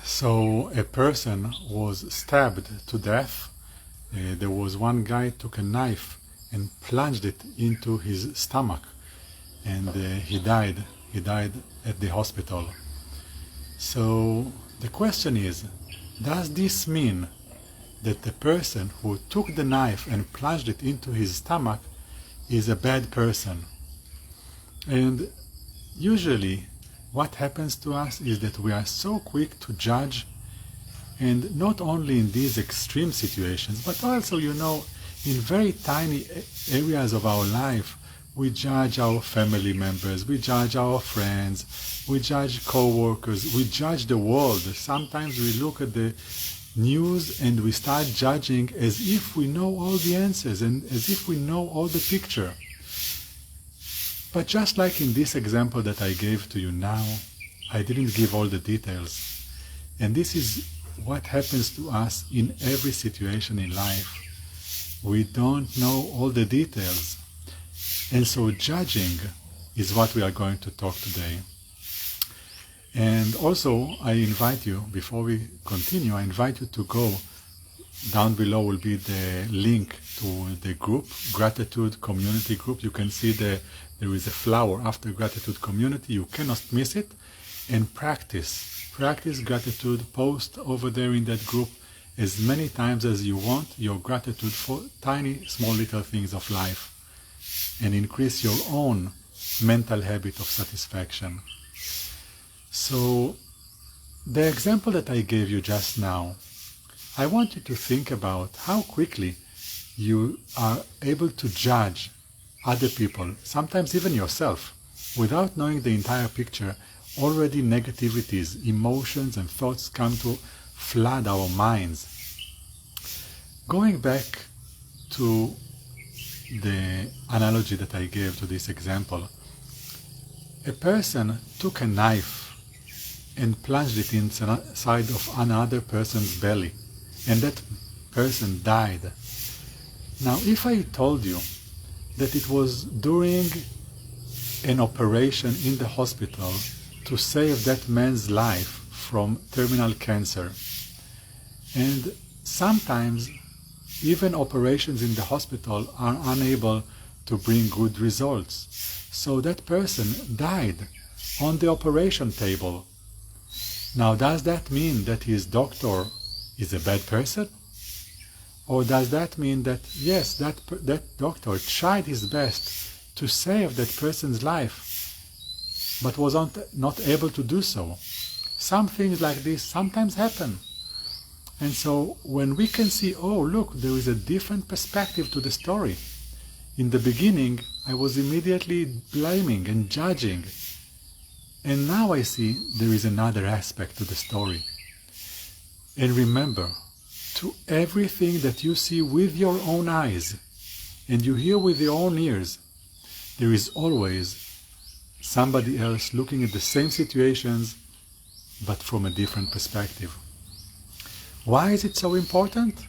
So a person was stabbed to death. There was one guy took a knife and plunged it into his stomach, and he died. He died at the hospital. So the question is, does this mean that the person who took the knife and plunged it into his stomach is a bad person? And usually what happens to us is that we are so quick to judge, and not only in these extreme situations, but also, in very tiny areas of our life. We judge our family members, we judge our friends, we judge co-workers, we judge the world. Sometimes we look at the news and we start judging as if we know all the answers and as if we know all the picture. But just like in this example that I gave to you now, I didn't give all the details. And this is what happens to us in every situation in life. We don't know all the details. And so judging is what we are going to talk today. And also I invite you, before we continue, I invite you to go. Down below will be the link to the group, Gratitude Community Group. You can see there is a flower after Gratitude Community. You cannot miss it. And practice gratitude. Post over there in that group as many times as you want your gratitude for tiny, small, little things of life, and increase your own mental habit of satisfaction. So the example that I gave you just now, I want you to think about how quickly you are able to judge other people, sometimes even yourself, without knowing the entire picture. Already negativities, emotions and thoughts come to flood our minds. Going back to the analogy that I gave to this example, a person took a knife and plunged it inside of another person's belly, and that person died. Now, if I told you that it was during an operation in the hospital to save that man's life from terminal cancer, and sometimes even operations in the hospital are unable to bring good results, so that person died on the operation table. Now, does that mean that his doctor is a bad person? Or does that mean that, yes, that doctor tried his best to save that person's life, but was not able to do so? Some things like this sometimes happen. And so when we can see, oh, look, there is a different perspective to the story. In the beginning, I was immediately blaming and judging. And now I see there is another aspect to the story. And remember, to everything that you see with your own eyes and you hear with your own ears, there is always somebody else looking at the same situations, but from a different perspective. Why is it so important?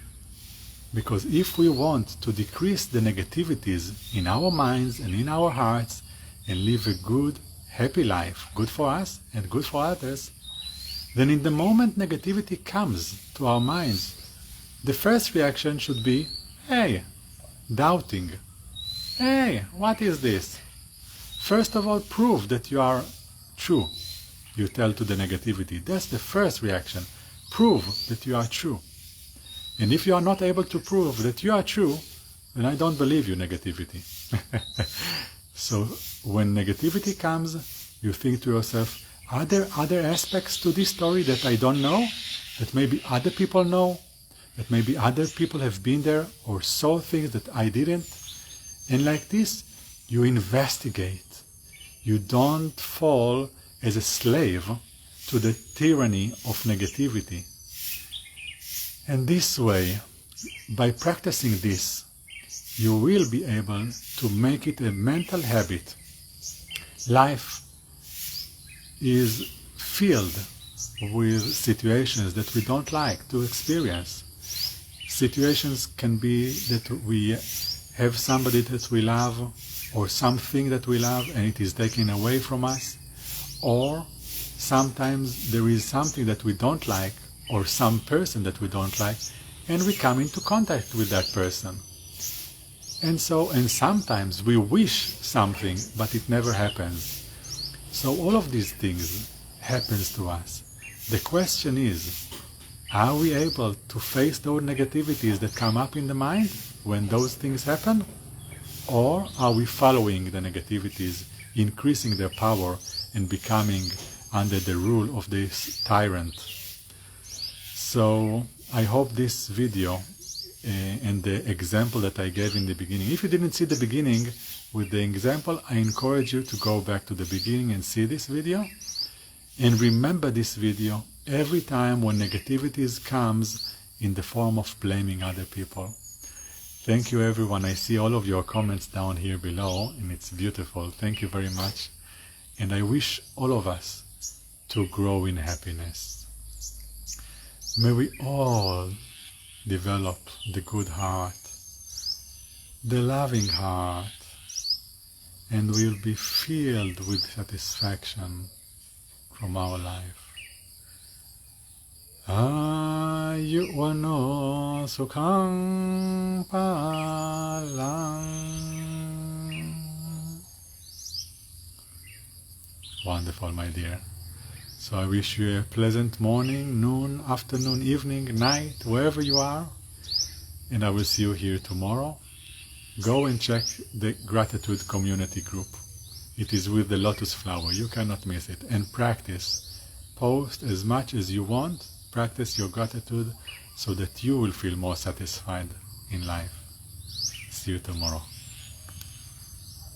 Because if we want to decrease the negativities in our minds and in our hearts and live a good, happy life, good for us and good for others, then in the moment negativity comes to our minds, the first reaction should be, hey, doubting. Hey, what is this? First of all, prove that you are true, you tell to the negativity. That's the first reaction. Prove that you are true. And if you are not able to prove that you are true, then I don't believe you, negativity. So when negativity comes, you think to yourself, are there other aspects to this story that I don't know, that maybe other people know, that maybe other people have been there or saw things that I didn't? And like this, you investigate. You don't fall as a slave to the tyranny of negativity. And this way, by practicing this, you will be able to make it a mental habit. Life is filled with situations that we don't like to experience. Situations can be that we have somebody that we love or something that we love and it is taken away from us, or Sometimes there is something that we don't like, or some person that we don't like, and we come into contact with that person. And sometimes we wish something, but it never happens. So all of these things happens to us. The question is, are we able to face those negativities that come up in the mind when those things happen? Or are we following the negativities, increasing their power, and becoming under the rule of this tyrant? So I hope this video and the example that I gave in the beginning, if you didn't see the beginning with the example, I encourage you to go back to the beginning and see this video. And remember this video every time when negativities comes in the form of blaming other people. Thank you everyone. I see all of your comments down here below and it's beautiful. Thank you very much. And I wish all of us to grow in happiness. May we all develop the good heart, the loving heart, and we'll be filled with satisfaction from our life. Ayuwano sukhang palang. Wonderful, my dear. So I wish you a pleasant morning, noon, afternoon, evening, night, wherever you are. And I will see you here tomorrow. Go and check the gratitude community group. It is with the lotus flower. You cannot miss it. And practice. Post as much as you want. Practice your gratitude so that you will feel more satisfied in life. See you tomorrow.